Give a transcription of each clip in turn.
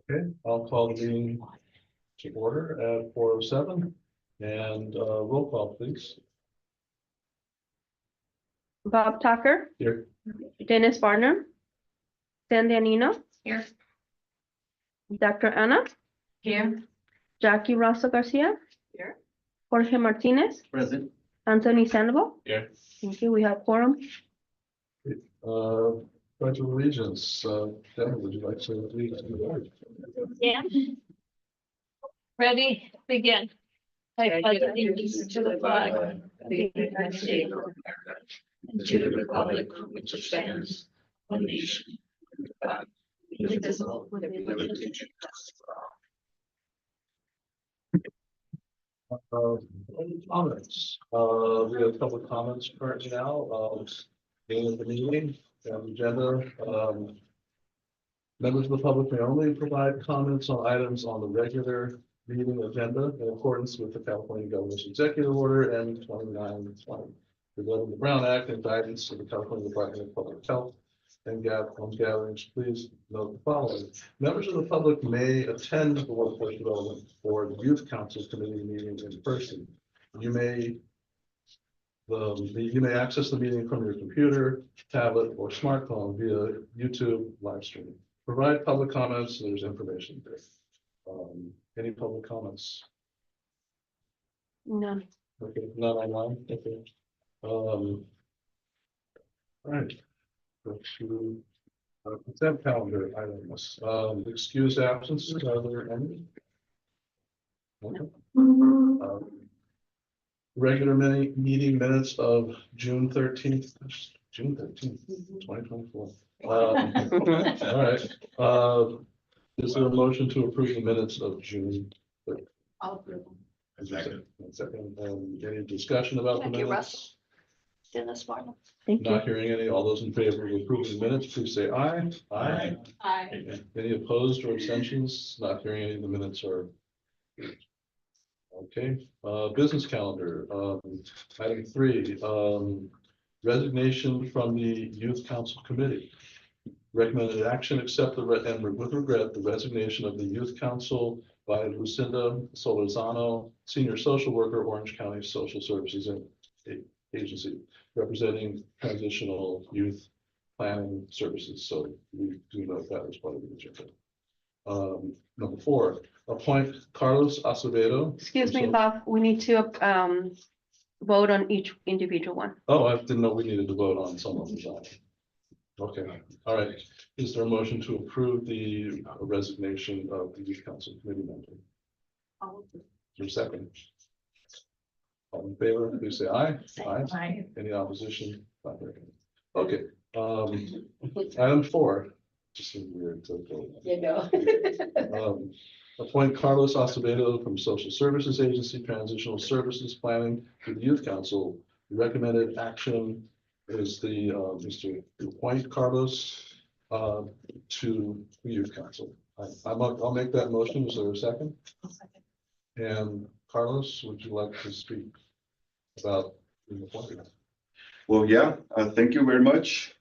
Okay, I'll call the meeting to order at 4:07 and roll call, please. Bob Tucker, Here. Dennis Barnum, Sandy Anino, Here. Dr. Anna, Here. Jackie Rosa Garcia, Here. Jorge Martinez, Present. Anthony Sandoval. Here. Thank you. We have quorum. Pledge of allegiance. Devin, would you like to lead us in the word? Yeah. Ready, begin. I pledge allegiance to the flag of the United States of America and to the republic for which it stands, one nation, under God, indivisible, with liberty and justice for all. Comments. We have public comments currently now. In the meeting, agenda. Members of the public may only provide comments on items on the regular meeting agenda in accordance with the California Governor's Executive Order N 2920. Regarding the Brown Act and guidance of the California Department of Public Health and on gatherings, please note the following. Members of the public may attend the Workforce Development Board Youth Council Committee meeting in person. You may access the meeting from your computer, tablet, or smartphone via YouTube live stream. Provide public comments. There's information there. Any public comments? None. Okay, not online. Okay. All right. Go to consent calendar items. Excused absences. Are there any? Okay. Regular meeting minutes of June 13th, 2024. All right. Is there a motion to approve the minutes of June? I'll approve them. Second, any discussion about the Thank you, minutes? Russell. Dennis Barnum. Thank you. Not hearing any. All those in favor of approving the minutes, please say aye. Aye. Any opposed or abstentions? Not hearing any of the minutes are. Okay, business calendar, item 3, resignation from the Youth Council Committee. Recommended action, accept and with regret, the resignation of the Youth Council by Lucinda Solorzano, Senior Social Worker, Orange County Social Services Agency, representing transitional youth planning services. So we do note that as part of the agenda. Number 4, appoint Carlos Acevedo. Excuse me, Bob, we need to vote on each individual one. Oh, I didn't know we needed to vote on some of them. Okay, all right. Is there a motion to approve the resignation of the Youth Council Committee member? Is there a second? All in favor, please say aye. Aye. Any opposition? Okay, item 4. Just seems weird to go. You know. Appoint Carlos Acevedo from Social Services Agency Transitional Services Planning to the Youth Council. Recommended action is the Mr. Appoint Carlos to the Youth Council. I'll make that motion. Is there a second? And Carlos, would you like to speak about the appointment? Well, yeah, thank you very much.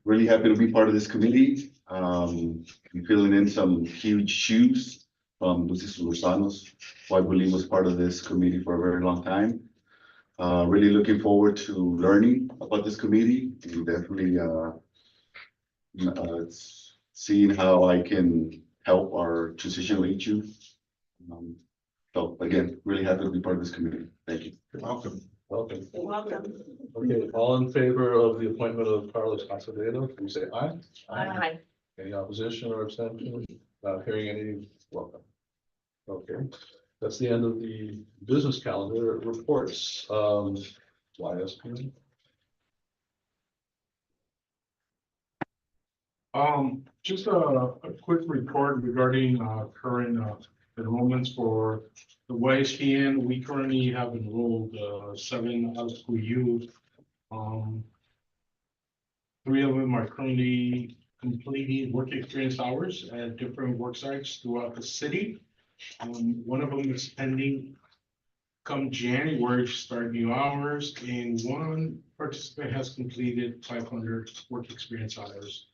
Really happy to be part of this committee. I'm filling in some huge shoes from Lucy Solorzanos, who I believe was part of this committee for a very long time. Really looking forward to learning about this committee and definitely seeing how I can help our transitional age youth. So again, really happy to be part of this committee. Thank you. You're welcome. Welcome. You're welcome. Okay, all in favor of the appointment of Carlos Acevedo, please say aye. Aye. Any opposition or abstention? Not hearing any, welcome. Okay, that's the end of the business calendar reports. YSP. Just a quick report regarding current enrollments for the YSPN. We currently have enrolled 7 out of school youth. 3 of them are currently completing work experience hours at different work sites throughout the city. One of them is pending come January to start new hours, and one participant has completed 500 work experience hours.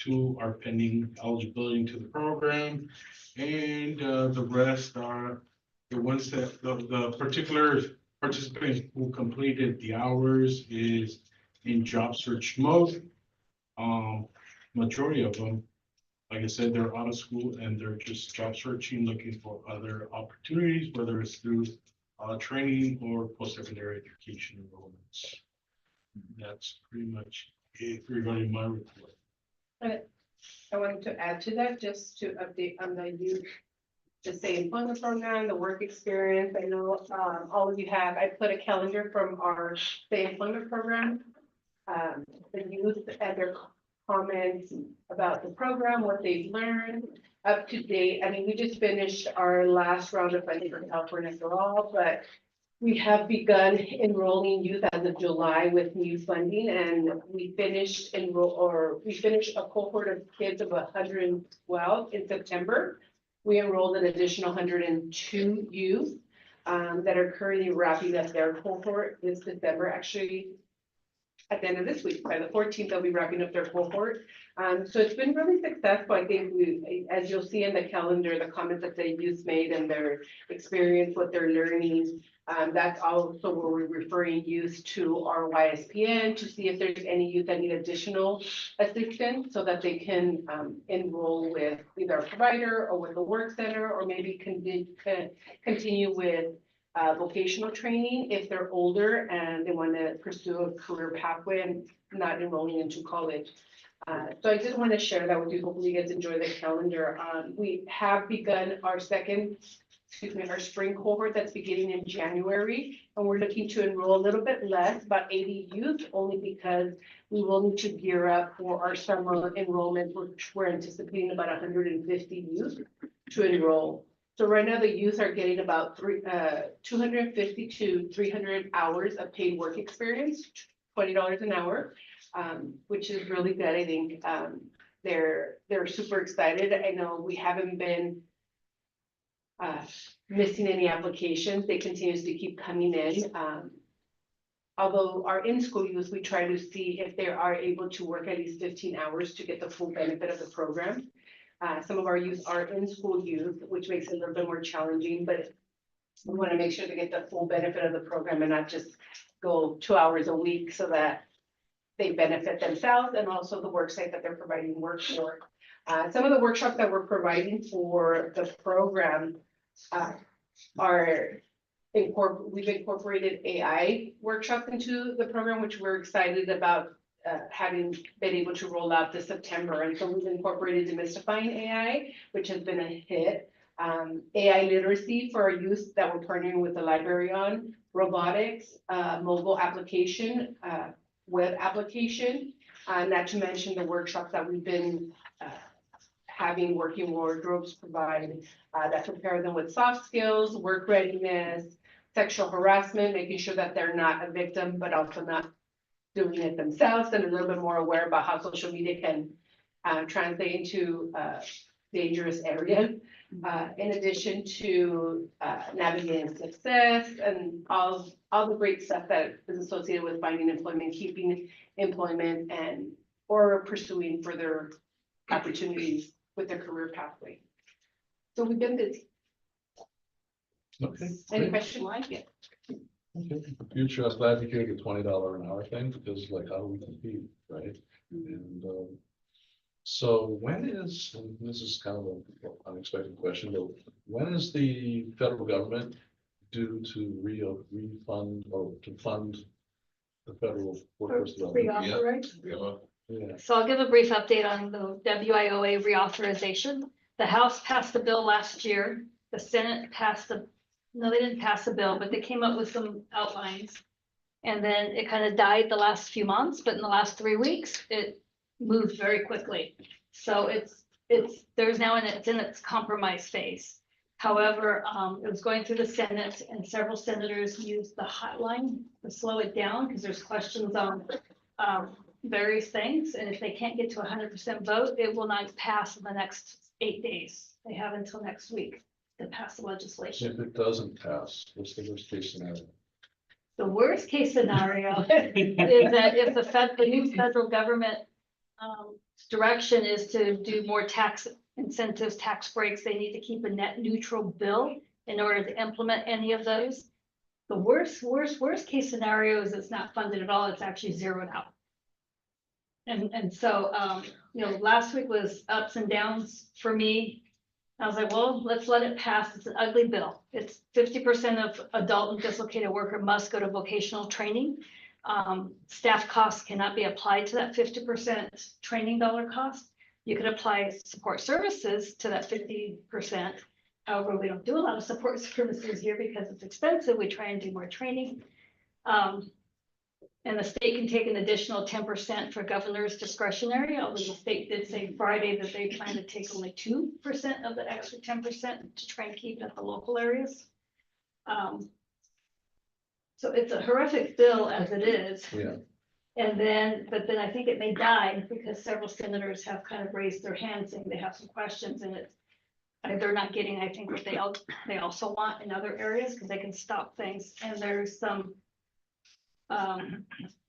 2 are pending eligibility into the program. And the rest are the ones that, the particular participants who completed the hours is in job search mode. Majority of them, like I said, they're out of school and they're just job searching, looking for other opportunities, whether it's through training or post-secondary education enrollments. That's pretty much it regarding my report. I wanted to add to that, just to update on the youth, the state employment program, the work experience. I know all of you have, I put a calendar from our state employment program. The youth and their comments about the program, what they've learned, up to date. I mean, we just finished our last round of funding for California for All, but we have begun enrolling youth as of July with new funding, and we finished a cohort of kids of 112 in September. We enrolled an additional 102 youth that are currently wrapping up their cohort this December. Actually, at the end of this week, by the 14th, they'll be wrapping up their cohort. So it's been really successful. I think as you'll see in the calendar, the comments that the youth made and their experience, what they're learning. That's also where we're referring youth to our YSPN to see if there's any youth that need additional assistance so that they can enroll with either a provider or with a work center, or maybe continue with vocational training if they're older and they want to pursue a career pathway and not enrolling into college. So I just want to share that with you. Hopefully you guys enjoy the calendar. We have begun our our spring cohort that's beginning in January, and we're looking to enroll a little bit less, about 80 youth, only because we will need to gear up for our summer enrollment, which we're anticipating about 150 youth to enroll. So right now the youth are getting about 250 to 300 hours of paid work experience, $20 an hour, which is really good. I think they're super excited. I know we haven't been missing any applications. They continues to keep coming in. Although our in-school youth, we try to see if they are able to work at least 15 hours to get the full benefit of the program. Some of our youth are in-school youth, which makes it a little bit more challenging, but we want to make sure they get the full benefit of the program and not just go 2 hours a week, so that they benefit themselves and also the work site that they're providing work for. Some of the workshops that we're providing for the program we've incorporated AI workshops into the program, which we're excited about having been able to roll out this September. And so we've incorporated demystifying AI, which has been a hit. AI literacy for our youth that we're partnering with the library on, robotics, mobile application, web application, not to mention the workshops that we've been having working wardrobes provide that prepare them with soft skills, work readiness, sexual harassment, making sure that they're not a victim, but also not doing it themselves, and a little bit more aware about how social media can translate into dangerous area. In addition to navigating success and all the great stuff that is associated with finding employment, keeping employment, or pursuing further opportunities with their career pathway. So we've been busy. Okay. Any great. question like it? Okay, in the future, I was glad to hear the $20 an hour thing, because like, how do we compete, right? And so when is, and this is kind of an unexpected question, but when is the federal government due to refund or to fund the federal workforce development? Yeah. So I'll give a brief update on the WIOA reauthorization. The House passed the bill last year. The Senate no, they didn't pass the bill, but they came up with some outlines. And then it kind of died the last few months, but in the last 3 weeks, it moved very quickly. So it's in its compromise phase. However, it was going through the Senate, and several senators used the hotline to slow it down because there's questions on various things. And if they can't get to 100% vote, it will not pass in the next 8 days. They have until next week to pass the legislation. If it doesn't pass, what's the worst case scenario? The worst case scenario is that if the new federal government direction is to do more tax incentives, tax breaks. They need to keep a net neutral bill in order to implement any of those. The worst case scenario is it's not funded at all. It's actually zeroed out. And so, last week was ups and downs for me. I was like, well, let's let it pass. It's an ugly bill. It's 50% of adult and dislocated worker must go to vocational training. Staff costs cannot be applied to that 50% training dollar cost. You could apply support services to that 50%. However, we don't do a lot of support services here because it's expensive. We try and do more training. And the state can take an additional 10% for governor's discretionary, although the state did say Friday that they plan to take only 2% of the extra 10% to try and keep it at the local areas. So it's a horrific bill as it is. Yeah. But then I think it may die because several senators have kind of raised their hands saying they have some questions, and they're not getting, I think, what they also want in other areas because they can stop things. And there's some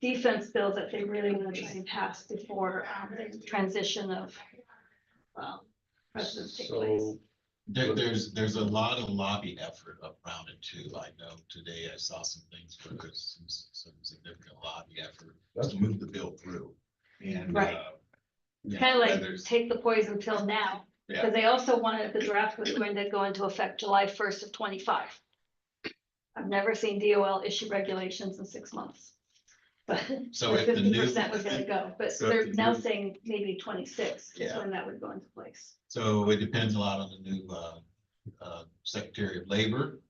defense bills that they really want to try and pass before the transition of presidents take place. So, There's a lot of lobby effort around it too. I know today I saw some things where there's some significant lobby effort to move the bill through. And Right. yeah, Kind of like there's- take the poison pill now, Yeah. because they also wanted the draft was going to go into effect July 1st of 25. I've never seen DOL issue regulations in 6 months. But So if the new- 50% was gonna go, but So if they're the now new- saying maybe 26 is Yeah. when that would go into place. So it depends a lot on the new Secretary of Labor.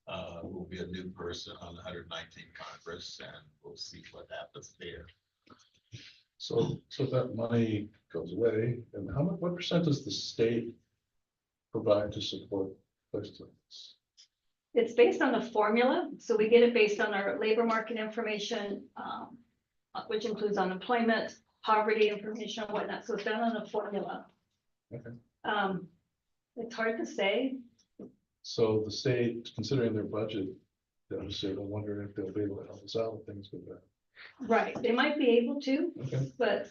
Who will be a new person on the 119th Congress, and we'll see what happens there. so that money goes away, and what percent does the state provide to support placements? It's based on the formula, so we get it based on our labor market information, which includes unemployment, poverty information, and whatnot, so it's done on a formula. Okay. It's hard to say. So the state, considering their budget, deficit, I'm wondering if they'll be able to help us out with things with that. Right, they might be able to, Okay, but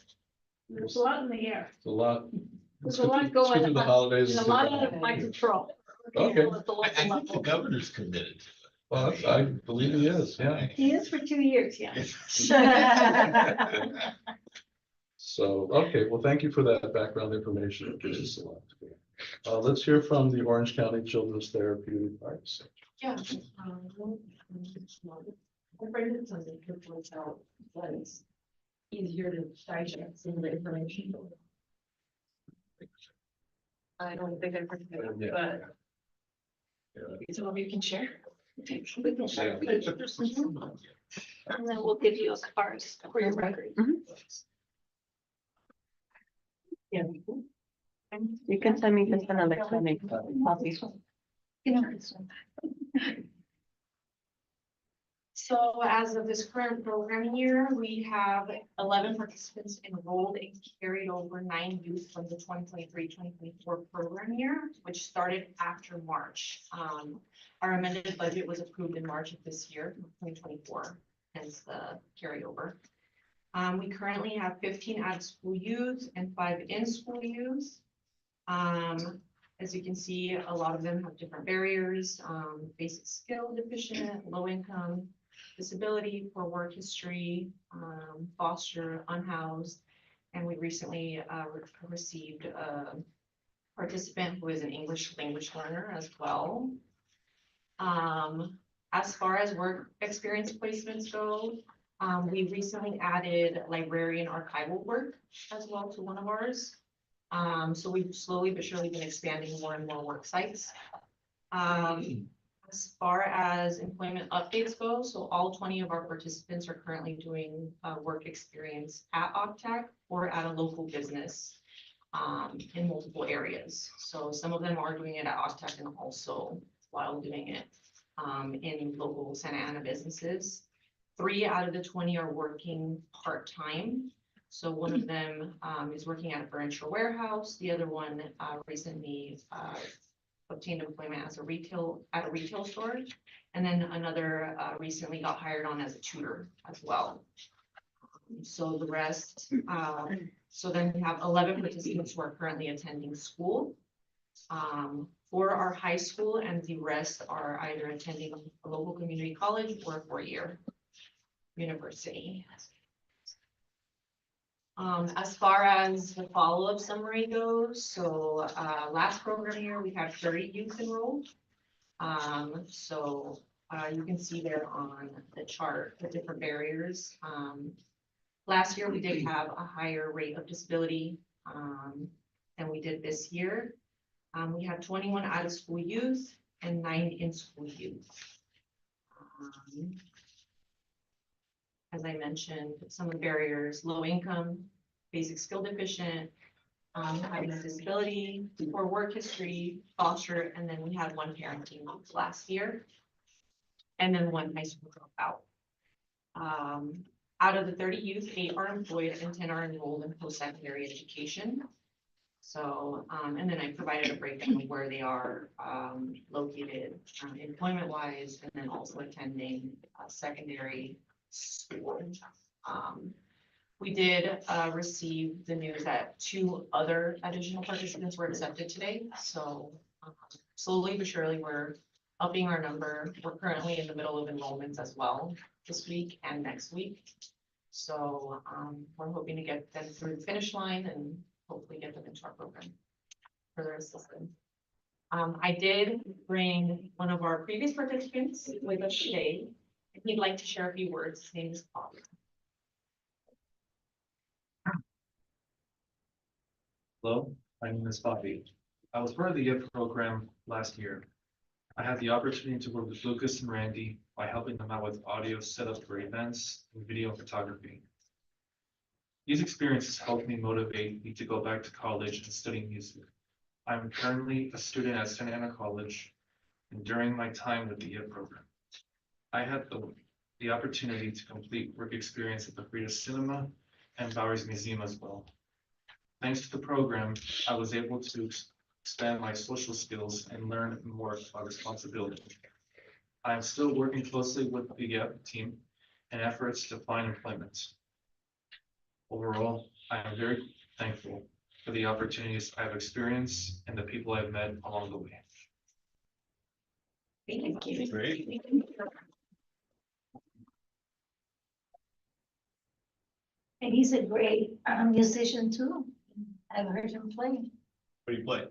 there's a lot in the air. it's a lot. There's It's a good lot to- it's going good through the on, holidays. and a and lot stuff. out of my control. Okay. At the local I think the level. governor's committed to it. Well, I believe he is, yeah. He is for 2 years, yeah. So, okay, well, thank you for that background information. It gives us a lot to do. Let's hear from the Orange County Children's Therapeutic Arts Center. Yeah. My friend is on the virtual cell, but it's easier to digest some of the information. I don't think I've heard of it, but some of you can share. We can share. And then we'll give you ours for your record. Yeah. You can send me just an electronic copy. So as of this current program year, we have 11 participants enrolled and carried over 9 youth from the 2023-2024 program year, which started after March. Our amended budget was approved in March of this year, 2024, hence the carryover. We currently have 15 out-of-school youth and 5 in-school youth. As you can see, a lot of them have different barriers, basic skill deficient, low income, disability, poor work history, foster, unhoused. And we recently received a participant who is an English language learner as well. As far as work experience placements go, we recently added librarian archival work as well to one of ours. So we've slowly but surely been expanding more and more work sites. As far as employment updates go, so all 20 of our participants are currently doing work experience at OCTAC or at a local business in multiple areas. So some of them are doing it at OCTAC and also while doing it in local Santa Ana businesses. 3 out of the 20 are working part-time. So one of them is working at a furniture warehouse. The other one recently obtained employment as a retail store. And then another recently got hired on as a tutor as well. So the rest So then we have 11 participants who are currently attending school. For our high school, and the rest are either attending a local community college or a four-year university. As far as the follow-up summary goes, so last program year, we had 30 youth enrolled. You can see there on the chart, the different barriers. Last year, we did have a higher rate of disability than we did this year. We had 21 out-of-school youth and 9 in-school youth. As I mentioned, some of the barriers, low income, basic skill deficient, having a disability, poor work history, foster, and then we had 1 parenting month last year. And then 1 high school dropout. Out of the 30 youth, 8 are employed and 10 are enrolled in post-secondary education. So, and then I provided a breakdown of where they are located employment-wise, and then also attending secondary school. We did receive the news that 2 other additional participants were accepted today. So slowly but surely, we're upping our number. We're currently in the middle of enrollments as well this week and next week. So we're hoping to get them through the finish line and hopefully get them into our program for their assistance. I did bring one of our previous participants with us today. If he'd like to share a few words, his name is Bob. Hello, my name is Bobby. I was part of the YIP program last year. I had the opportunity to work with Lucas and Randy by helping them out with audio setup for events and video photography. These experiences helped me motivate me to go back to college and study music. I'm currently a student at Santa Ana College, and during my time with the YIP program, I had the opportunity to complete work experience at the Frida Cinema and Bowers Museum as well. Thanks to the program, I was able to expand my social skills and learn more about responsibility. I am still working closely with the YIP team in efforts to find employment. Overall, I am very thankful for the opportunities I've experienced and the people I've met along the way. Thank you. Great. And he's a great musician too. I've heard him play. What do you play?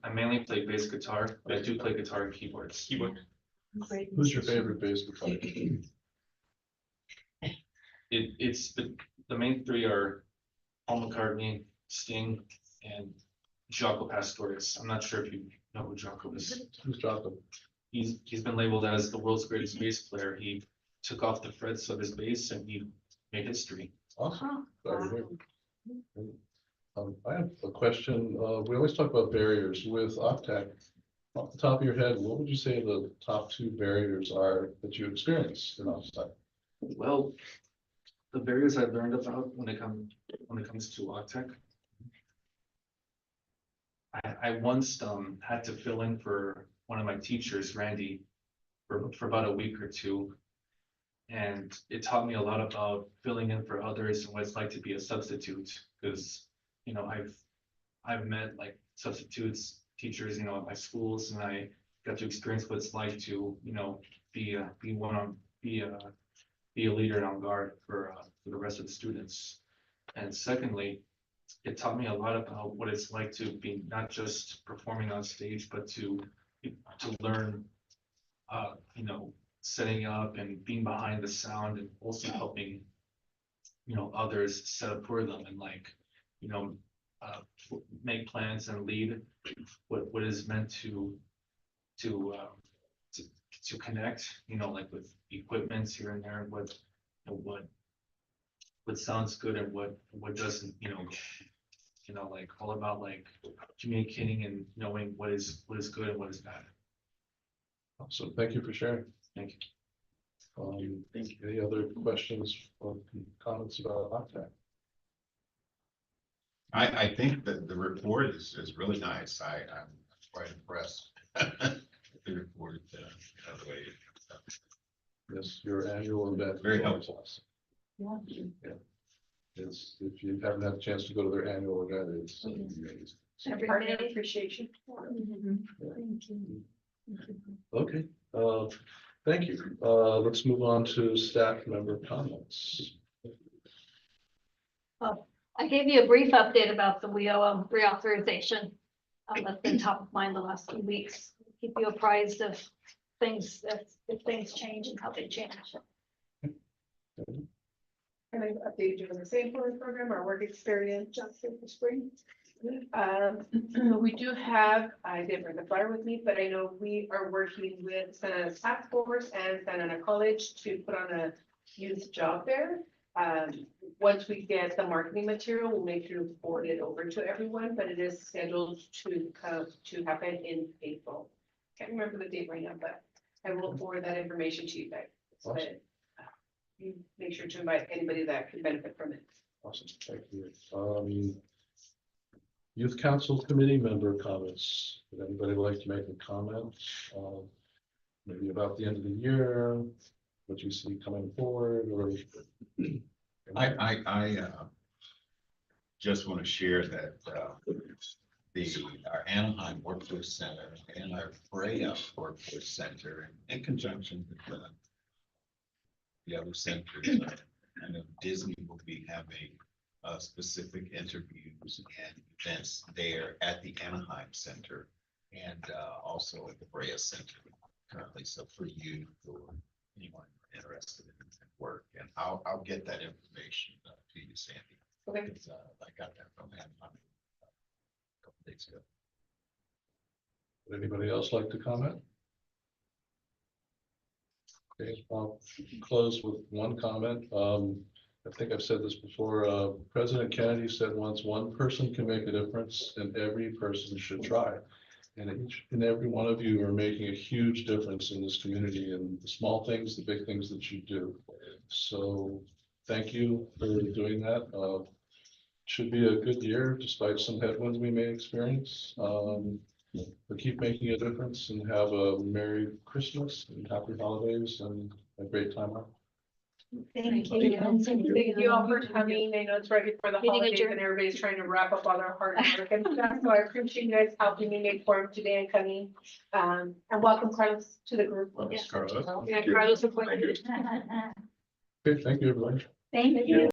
I mainly play bass guitar, but I do play guitar and keyboards. Keyboard. Great Who's your musician. favorite bass guitar? It's the main 3 are Paul McCartney, Sting, and Jaco Pastorius. I'm not sure if you know who Jaco is. Who's Jocko? He's been labeled as the world's greatest bass player. He took off the frets of his bass and he made history. Awesome. Glad to hear. I have a question. We always talk about barriers with Octec. Off the top of your head, what would you say the top 2 barriers are that you experienced in Octec? Well, the barriers I learned about when it comes to Octec. I once had to fill in for one of my teachers, Randy, for about a week or 2. And it taught me a lot about filling in for others and what it's like to be a substitute. Because, you know, I've met like substitutes teachers, you know, at my schools, and I got to experience what it's like to, you know, be a leader and on guard for the rest of the students. And secondly, it taught me a lot about what it's like to be not just performing on stage, but to learn, you know, setting up and being behind the sound, and also helping, you know, others set up for them, and like, you know, make plans and lead what is meant to connect, you know, like with equipments here and there, what sounds good and what doesn't, you know, like all about like communicating and knowing what is good and what is bad. So thank you for sharing. Thank you. Any other questions or comments about Octec? I think that the report is really nice. I'm quite impressed. The report, the way it comes out. Yes, your annual event. Very helpful. Yeah. It's, if you haven't had a chance to go to their annual event, it's amazing. Partner appreciation. Okay, thank you. Let's move on to staff member comments. I gave you a brief update about the WIO reauthorization. That's been top of mind the last few weeks. Keep you apprised of things, if things change and how they change. And I updated you on the same program, our work experience. Just in the spring. We do have, I didn't bring the flyer with me, but I know we are working with Santa Ana Task Force and Santa Ana College to put on a youth job fair. Once we get the marketing material, we'll make sure to forward it over to everyone, but it is scheduled to happen in April. Can't remember the date right now, but I will forward that information to you guys. Awesome. But you make sure to invite anybody that can benefit from it. Awesome, thank you. Youth Council Committee member comments. Would anybody like to make a comment? Maybe about the end of the year, what you see coming forward, or? I just want to share that our Anaheim Workforce Center and our Brea Workforce Center, in conjunction with the other centers, I know Disney will be having specific interviews and events there at the Anaheim Center and also at the Brea Center currently. So for you or anyone interested in work, and I'll get that information to you, Sandy. Okay. Because, I got that from Anaheim a couple days ago. Would anybody else like to comment? Okay, I'll close with one comment. I think I've said this before. President Kennedy said once, one person can make a difference and every person should try. And each and every one of you are making a huge difference in this community, and the small things, the big things that you do. So thank you for doing that. Should be a good year despite some headwinds we may experience. But keep making a difference and have a Merry Christmas and happy holidays and a great time out. Thank you. Thank you all for coming. I know it's right before the Meeting holidays adjourned. and everybody's trying to wrap up all their hard work and stuff. So I appreciate you guys helping me make form today and coming. And welcome Carlos to the group. Yeah. Carlos. Yeah, Carlos appointed. Okay, thank you, everybody. Thank you.